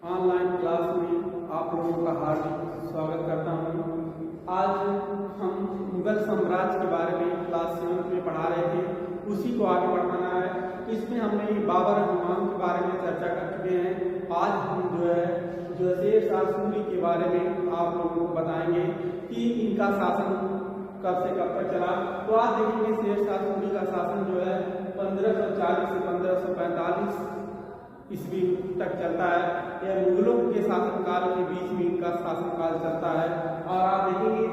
Online class में आप लोगों का हार्दिक स्वागत करता हूँ। आज हम मुगल साम्राज्य के बारे में क्लास 7 में पढ़ा रहे थे, उसी को आगे बढ़ाना है। इसमें हमने बाबर और हुमायूं के बारे में चर्चा कर चुके हैं। आज हम जो शेर शाह सूरी के बारे में आप लोगों को बताएंगे कि इनका शासन कब से कब तक चला। तो आज देखेंगे शेर शाह सूरी का शासन जो है 1540 से 1545 ईस्वी तक चलता है। यह मुगलों के शासनकाल के बीच में इनका शासनकाल चलता है। और आप देखेंगे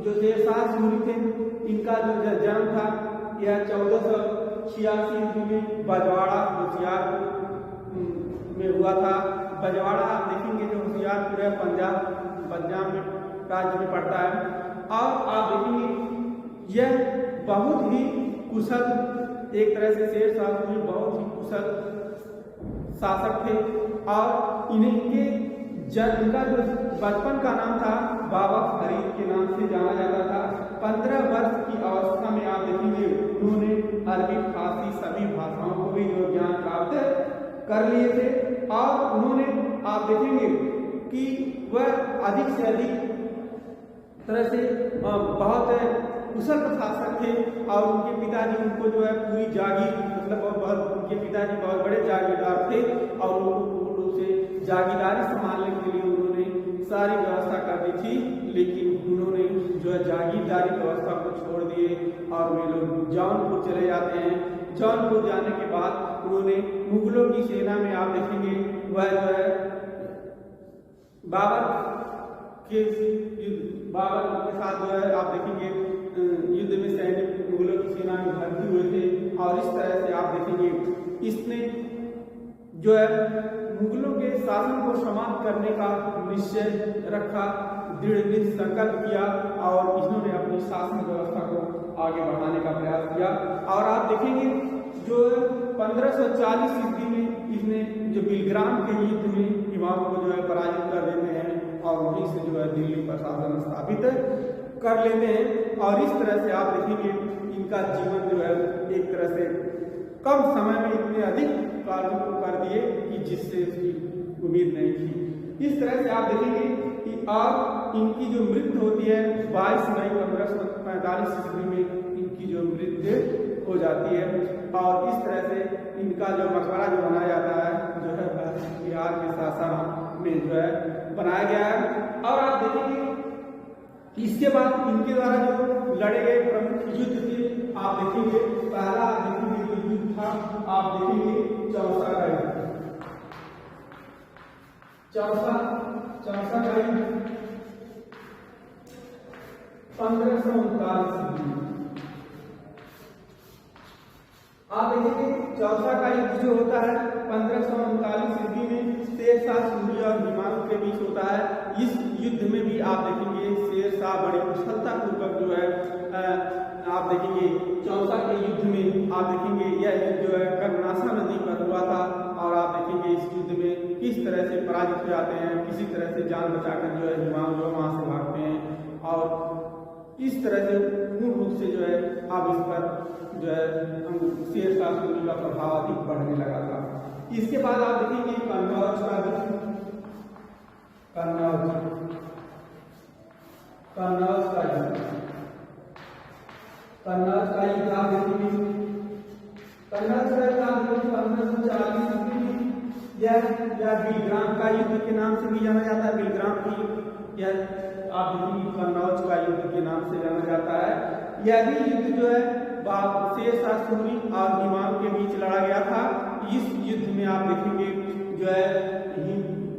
जो शेर शाह सूरी थे, इनका जो जन्म था यह 1486 ईस्वी में बजवाड़ा होशियारपुर में हुआ था। बजवाड़ा आप देखेंगे जो होशियारपुर है पंजाब में राज्य में पड़ता है। और आप देखेंगे यह बहुत ही कुशल, एक तरह से शेर शाह सूरी बहुत ही कुशल शासक थे। और इनका जो बचपन का नाम था बाबा फरीद के नाम से जाना जाता था। 15 वर्ष की अवस्था में आप देखेंगे उन्होंने अरबी फारसी सभी भाषाओं को भी जो ज्ञान प्राप्त कर लिए थे। और उन्होंने आप देखेंगे कि वह अधिक से अधिक तरह से बहुत कुशल प्रशासक थे। और उनके पिताजी उनको जो है पूरी जागीर, मतलब उनके पिताजी बहुत बड़े जागीरदार थे और उनको पूर्ण रूप से जागीरदारी संभालने के लिए उन्होंने सारी व्यवस्था कर दी थी। लेकिन उन्होंने जो है जागीरदारी व्यवस्था को छोड़ दिए और वे लोग जौनपुर चले जाते हैं। जौनपुर जाने के बाद उन्होंने मुगलों की सेना में आप देखेंगे वह जो है बाबर के साथ जो है आप देखेंगे युद्ध में सैनिक मुगलों की सेना में भर्ती हुए थे। और इस तरह से आप देखेंगे इसने जो है मुगलों के शासन को समाप्त करने का निश्चय रखा, दृढ़ संकल्प किया और इन्होंने अपनी शासन व्यवस्था को आगे बढ़ाने का प्रयास किया। और आप देखेंगे जो 1540 ईस्वी में इसने जो बिलग्राम के युद्ध में हुमायूं को जो है पराजित कर देते हैं और वहीं से जो है दिल्ली पर शासन स्थापित कर लेते हैं। और इस तरह से आप देखेंगे इनका जीवन जो है एक तरह से कम समय में इतने अधिक कार्यों को कर दिए कि जिससे उसकी उम्मीद नहीं थी। इस तरह से आप देखेंगे कि अब इनकी जो मृत्यु होती है 22 मई 1545 ईस्वी में इनकी जो मृत्यु हो जाती है। और इस तरह से इनका जो मकबरा जो बनाया जाता है जो है बिहार के शासन में जो है बनाया गया है। और आप देखेंगे इसके बाद इनके द्वारा जो लड़े गए प्रमुख युद्ध थे, आप देखेंगे पहला देखेंगे जो युद्ध था आप देखेंगे चौसा का युद्ध। चौसा का युद्ध 1539 आप देखेंगे चौसा का युद्ध जो होता है 1539 ईस्वी में शेर शाह सूरी और हुमायूं के बीच होता है। इस युद्ध में भी आप देखेंगे शेर शाह बड़ी कुशलता पूर्वक जो है आप देखेंगे चौसा के युद्ध में आप देखेंगे यह युद्ध जो है कर्नासा नदी पर हुआ था। और आप देखेंगे इस युद्ध में किस तरह से पराजित हो जाते हैं, किसी तरह से जान बचाकर जो है हुमायूं जो वहां से भागते हैं। और इस तरह से पूर्ण रूप से जो है अब इस पर जो है शेर शाह सूरी का प्रभाव अधिक बढ़ने लगा था। इसके बाद आप देखेंगे कन्नौज का युद्ध। कन्नौज का युद्ध आप देखेंगे कन्नौज का युद्ध आप देखेंगे 1540 ईस्वी में यह बिलग्राम का युद्ध के नाम से भी जाना जाता है। बिलग्राम की यह आप देखेंगे कन्नौज का युद्ध के नाम से जाना जाता है। यह भी युद्ध जो है शेर शाह सूरी और हुमायूं के बीच लड़ा गया था। इस युद्ध में आप देखेंगे जो है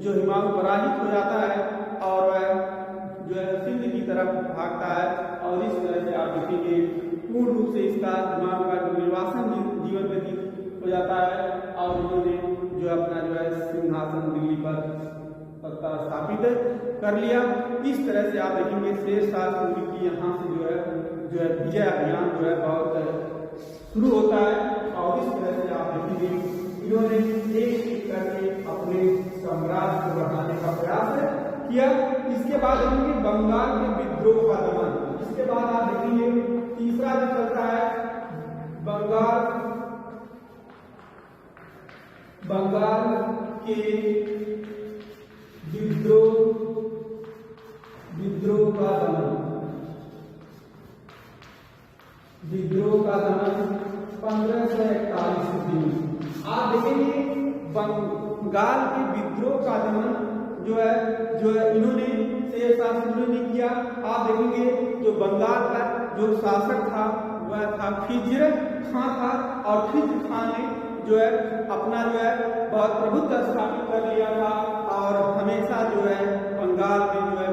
जो हुमायूं पराजित हो जाता है और जो है सिंध की तरफ भागता है। और इस तरह से आप देखेंगे पूर्ण रूप से इसका हुमायूं का निर्वासन जीवन व्यतीत हो जाता है और इन्होंने जो अपना जो है सिंहासन दिल्ली पर सत्ता स्थापित कर लिया। इस तरह से आप देखेंगे शेर शाह सूरी की यहाँ से जो है विजय अभियान जो है बहुत शुरू होता है। और इस तरह से आप देखेंगे इन्होंने एक एक करके अपने साम्राज्य को बढ़ाने का प्रयास किया। इसके बाद देखेंगे बंगाल के विद्रोह का दमन। इसके बाद आप देखेंगे तीसरा जो चलता है बंगाल के का दमन 1541 ईस्वी में। आप देखेंगे बंगाल के विद्रोह का दमन जो है इन्होंने शेरशाह सूरी ने किया। आप देखेंगे जो बंगाल का जो शासक था वह था खिज्र खां था, और खिज्र खां ने जो है अपना जो है बहुत प्रभुत्व स्थापित कर लिया था, और हमेशा जो है बंगाल में जो है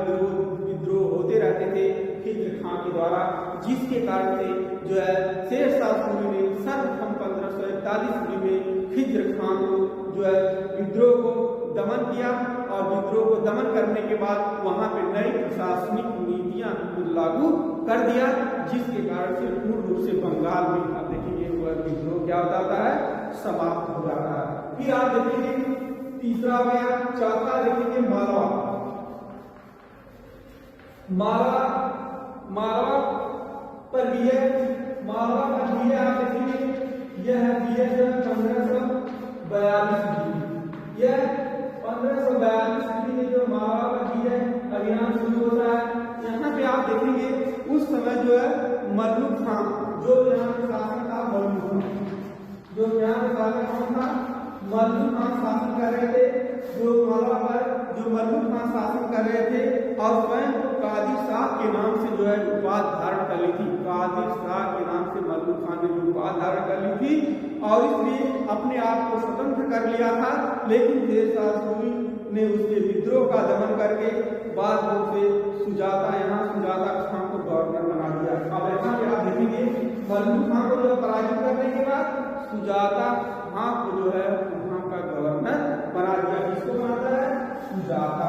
विद्रोह होते रहते थे खिज्र खां के द्वारा, जिसके कारण से जो है शेरशाह सूरी ने सर्वप्रथम 1541 ईस्वी में खिज्र खां को जो है विद्रोह को दमन किया, और विद्रोह को दमन करने के बाद वहां पे नई प्रशासनिक नीतियां लागू कर दिया, जिसके कारण से पूर्ण रूप से बंगाल में आप देखेंगे वह विद्रोह क्या हो जाता है, समाप्त हो जाता है। फिर आप देखेंगे तीसरा हो गया। चौथा देखेंगे मालवा। मालवा पर विजय, मालवा पर विजय आप देखेंगे यह विजय जो 1542 ईस्वी, यह 1542 ईस्वी में जो मालवा पर विजय अभियान शुरू होता है। यहाँ पे आप देखेंगे उस समय जो है मल्लुक खां, जो यहाँ पे शासक था मल्लुक खां, जो यहाँ पे शासक कौन था, मल्लुक खां शासन कर रहे थे। जो मालवा पर जो मल्लुक खां शासन कर रहे थे, और स्वयं कादिर शाह के नाम से जो है उपाधि धारण कर ली थी। कादिर शाह के नाम से मल्लुक खां ने जो उपाधि धारण कर ली थी, और इसलिए अपने आप को स्वतंत्र कर लिया था। लेकिन शेरशाह सूरी ने उसके विद्रोह का दमन करके बाद में उसे सुजाता खां को गवर्नर बना दिया। अब यहाँ पे आप देखेंगे मल्लुक खां को जो पराजित करने के बाद सुजाता खां को जो है वहां का गवर्नर बना दिया। किसको बनाता है, सुजाता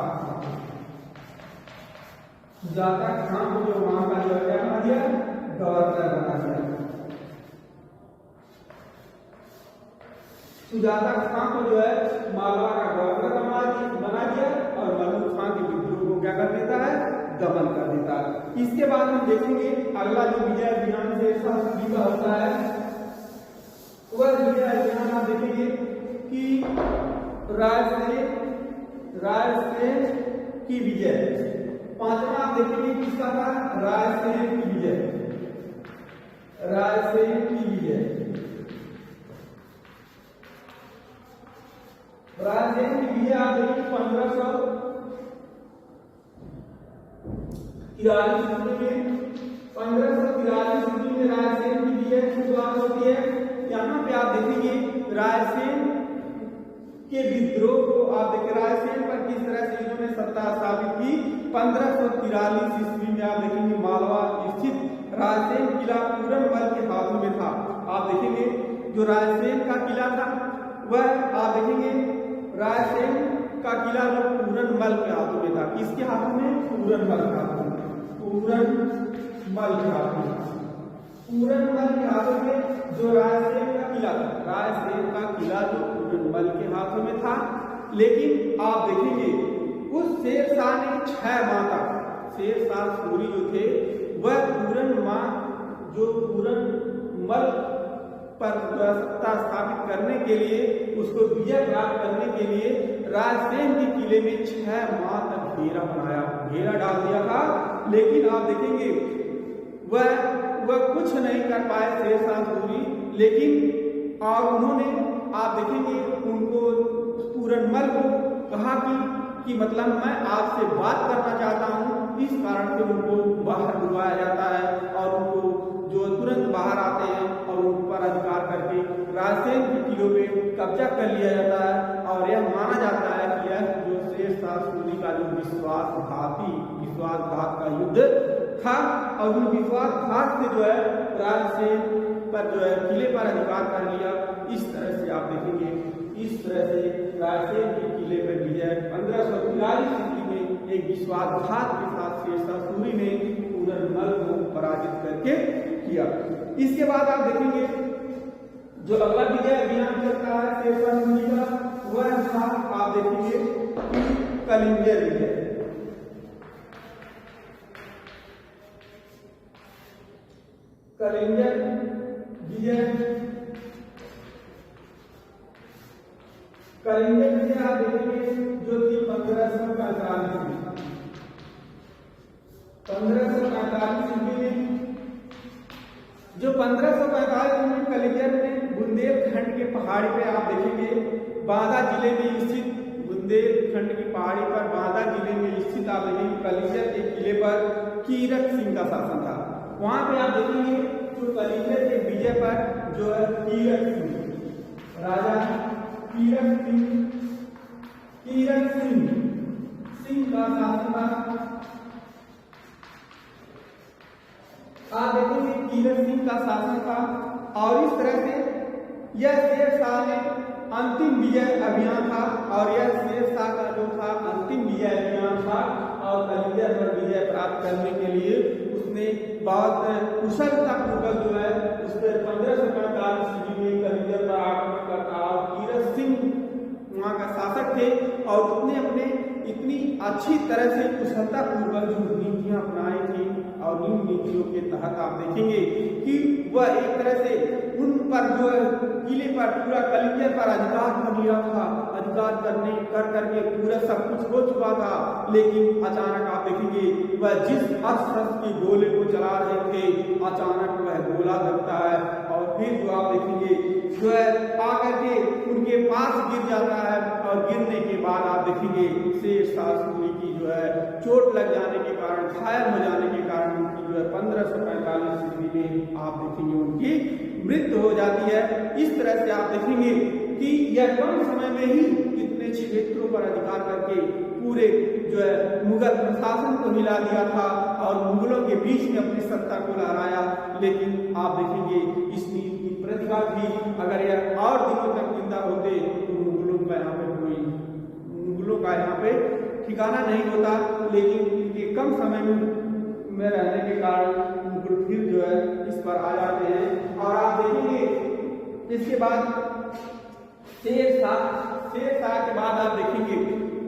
खां को जो वहां का जो है बना दिया, गवर्नर बना दिया। सुजाता खां को जो है मालवा का गवर्नर बना दिया, और मल्लुक खां के विद्रोह को क्या कर देता है, दमन कर देता है। इसके बाद हम देखेंगे अगला जो विजय अभियान शेरशाह सूरी का होता है, वह विजय अभियान आप देखेंगे कि रायसेन की विजय। पांचवा आप देखेंगे किसका था, रायसेन की विजय। रायसेन की विजय आप देखिए 1543 ईस्वी में रायसेन की विजय की शुरुआत होती है। यहाँ पे आप देखेंगे रायसेन के विद्रोह को आप देखिए रायसेन पर किस तरह से इन्होंने सत्ता स्थापित की। 1543 ईस्वी में आप देखेंगे मालवा स्थित रायसेन किला पूरनमल के हाथों में था। आप देखेंगे जो रायसेन का किला था वह आप देखेंगे रायसेन का किला जो पूरनमल के हाथों में था। किसके हाथों में, पूरनमल के हाथों में। पूरनमल के हाथों में, पूरनमल के हाथों में जो रायसेन का किला था, रायसेन का किला जो पूरनमल के हाथों में था। लेकिन आप देखेंगे उस शेरशाह ने 6 माह तक, शेरशाह सूरी जो थे वह पूरनमल पर सत्ता स्थापित करने के लिए, उसको विजय प्राप्त करने के लिए रायसेन के किले में 6 माह तक घेरा डाल दिया था। लेकिन आप देखेंगे वह कुछ नहीं कर पाए शेरशाह सूरी। लेकिन और उन्होंने आप देखेंगे उनको पूरनमल को कहा कि मतलब मैं आपसे बात करना चाहता हूँ। इस कारण से उनको बाहर बुलवाया जाता है और उनको जो तुरंत बाहर आते हैं और उन पर अधिकार करके रायसेन के किलों पे कब्जा कर लिया जाता है। और यह माना जाता है कि यह जो शेरशाह सूरी का जो विश्वासघात का युद्ध था, और उन विश्वासघात से जो है रायसेन पर जो है किले पर अधिकार कर लिया। इस तरह से आप देखेंगे, इस तरह से रायसेन के किले पर विजय 1543 ईस्वी में एक विश्वासघात के साथ शेरशाह सूरी ने पूरनमल को पराजित करके किया। इसके बाद आप देखेंगे जो अगला विजय अभियान चलता है शेरशाह सूरी का, वह था आप देखेंगे कलिंगर विजय। कलिंगर विजय आप देखेंगे जो थी 1545 में। 1545 में जो 1545 में कलिंगर में बुंदेलखंड के पहाड़ी पे आप देखेंगे बांदा जिले में स्थित बुंदेलखंड की पहाड़ी पर बांदा जिले में स्थित आप देखेंगे कलिंगर के किले पर कीरत सिंह का शासन था। वहां पे आप देखेंगे जो कलिंगर के विजय पर जो है कीरत सिंह राजा कीरत सिंह का शासन था। आप देखेंगे कीरत सिंह का शासन था और इस तरह से यह शेर शाह ने अंतिम विजय अभियान था और यह शेर शाह का जो था अंतिम विजय अभियान था और कलिंगर पर विजय प्राप्त करने के लिए उसने बहुत कुशलता पूर्वक जो है उस पर 1545 ईस्वी में कलिंगर पर आक्रमण करता और कीरत सिंह वहाँ का शासक थे और उसने अपने इतनी अच्छी तरह से कुशलता पूर्वक जो नीतियां अपनाई थी और इन नीतियों के तहत आप देखेंगे कि वह एक तरह से उन पर जो है किले पर पूरा कलिंगर पर अधिकार कर लिया था। अधिकार करके पूरा सब कुछ हो चुका था, लेकिन अचानक आप देखेंगे वह जिस अस्त्र के गोले को चला रहे थे अचानक वह गोला लगता है और फिर जो आप देखेंगे जो है आकर के उनके पास गिर जाता है और गिरने के बाद आप देखेंगे शेर शाह सूरी की जो है चोट लग जाने के कारण घायल हो जाने के कारण उनकी जो है 1545 ईस्वी में आप देखेंगे उनकी मृत्यु हो जाती है। इस तरह से आप देखेंगे कि यह कम समय में ही इतने क्षेत्रों पर अधिकार करके पूरे जो है मुगल प्रशासन को हिला दिया था और मुगलों के बीच में अपनी सत्ता को लहराया। लेकिन आप देखेंगे इसकी प्रतिभा भी अगर यह और दिनों तक जिंदा होते तो मुगलों का यहाँ पे ठिकाना नहीं होता, लेकिन इनके कम समय में रहने के कारण मुगल फिर जो है इस पर आ जाते हैं। और आप देखेंगे इसके बाद शेर शाह के बाद आप देखेंगे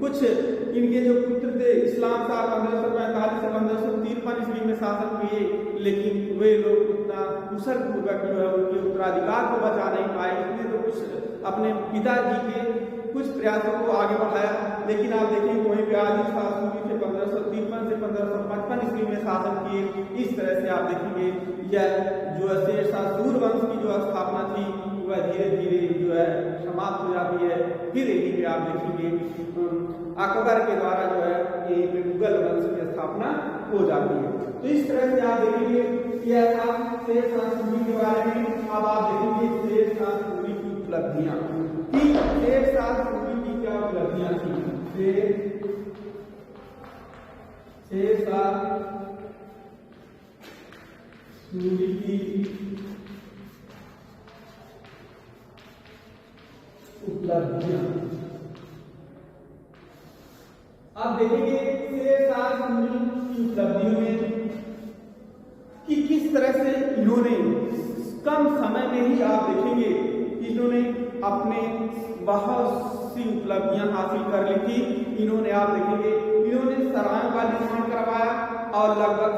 कुछ इनके जो पुत्र थे इस्लाम शाह 1545 से 1553 ईस्वी में शासन किए, लेकिन वे लोग उतना कुशल पूर्वक जो है उनके उत्तराधिकार को बचा नहीं पाए। इसने तो कुछ अपने पिताजी के कुछ प्रयासों को आगे बढ़ाया, लेकिन आप देखेंगे वहीं पे आदिल शाह सूरी थे 1553 से 1555 ईस्वी में शासन किए। इस तरह से आप देखेंगे यह जो शेर शाह सूरवंश की जो स्थापना थी वह धीरे धीरे जो है समाप्त हो जाती है। फिर यहीं पे आप देखेंगे अकबर के द्वारा जो है यहीं पे मुगल वंश की स्थापना हो जाती है। तो इस तरह से आप देखेंगे यह था शेर शाह सूरी के बारे में। अब आप देखेंगे शेर शाह सूरी की उपलब्धियां कि शेर शाह सूरी की क्या उपलब्धियां थी। शेर शाह सूरी की उपलब्धियां आप देखेंगे शेर शाह सूरी की उपलब्धियों में कि किस तरह से इन्होंने कम समय में ही आप देखेंगे इन्होंने अपने बहुत सी उपलब्धियां हासिल कर ली थी। इन्होंने आप देखेंगे इन्होंने सरायों का निर्माण करवाया और लगभग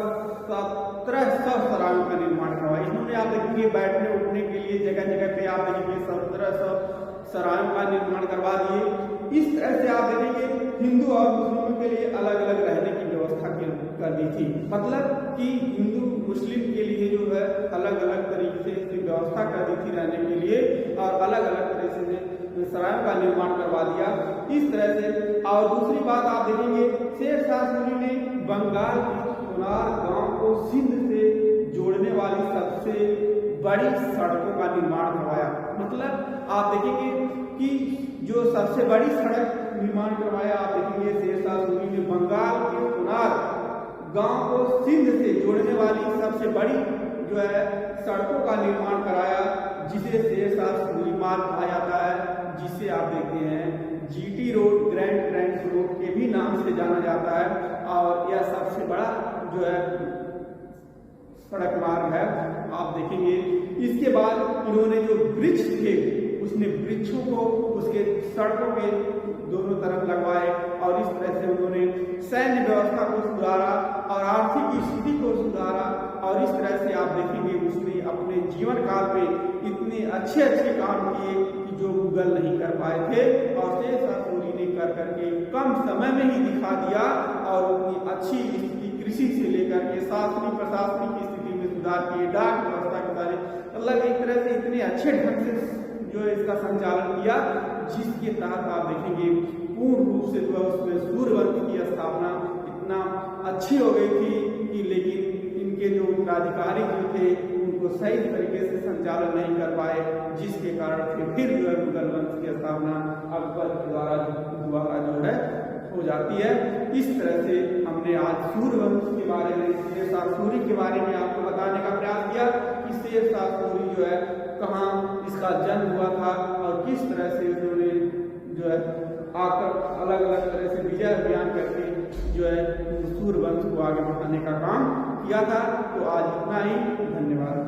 1700 सरायों का निर्माण करवाया। इन्होंने आप देखेंगे बैठने उठने के लिए जगह जगह पे आप देखेंगे 1700 सरायों का निर्माण करवा दिए। इस तरह से आप देखेंगे हिंदू और मुस्लिमों के लिए अलग अलग रहने की व्यवस्था कर दी थी। मतलब कि हिंदू मुस्लिम के लिए जो है अलग अलग तरीके से व्यवस्था कर दी थी रहने के लिए और अलग अलग तरीके से सरायों का निर्माण करवा दिया। इस तरह से और दूसरी बात आप देखेंगे शेर शाह सूरी ने बंगाल के कोनार गांव को सिंध से जोड़ने वाली सबसे बड़ी सड़कों का निर्माण करवाया। मतलब आप देखेंगे कि जो सबसे बड़ी सड़क निर्माण करवाया आप देखेंगे शेर शाह सूरी ने बंगाल के कोनार गांव को सिंध से जोड़ने वाली सबसे बड़ी जो है सड़कों का निर्माण कराया, जिसे शेर शाह सूरी मार्ग कहा जाता है, जिसे आप देखते हैं GT road, grand trunk road के भी नाम से जाना जाता है। और यह सबसे बड़ा जो है सड़क मार्ग है आप देखेंगे। इसके बाद इन्होंने जो वृक्ष थे उसने वृक्षों को उसके सड़कों के दोनों तरफ लगवाए और इस तरह से उन्होंने सैन्य व्यवस्था को सुधारा और आर्थिक स्थिति को सुधारा। और इस तरह से आप देखेंगे उसने अपने जीवन काल में इतने अच्छे काम किए कि जो मुगल नहीं कर पाए थे और शेर शाह सूरी ने कर करके कम समय में ही दिखा दिया और उतनी अच्छी स्थिति कृषि से लेकर के शासनिक प्रशासनिक की स्थिति में सुधार किए, डाक व्यवस्था के अलग एक तरह से इतने अच्छे ढंग से जो है इसका संचालन किया, जिसके तहत आप देखेंगे पूर्ण रूप से जो है उसमें सूर्यवंश की स्थापना इतना अच्छी हो गई थी कि लेकिन इनके जो उत्तराधिकारी जो थे उनको सही तरीके से संचालन नहीं कर पाए, जिसके कारण फिर जो है मुगल वंश की स्थापना अकबर के द्वारा जो है हो जाती है। इस तरह से हमने आज सूर्यवंश के बारे में, शेरशाह सूरी के बारे में आपको बताने का प्रयास किया कि शेरशाह सूरी जो है कहाँ इसका जन्म हुआ था और किस तरह से उन्होंने जो है आकर अलग अलग तरह से विजय अभियान करके जो है सूर्यवंश को आगे बढ़ाने का काम किया था। तो आज इतना ही, धन्यवाद।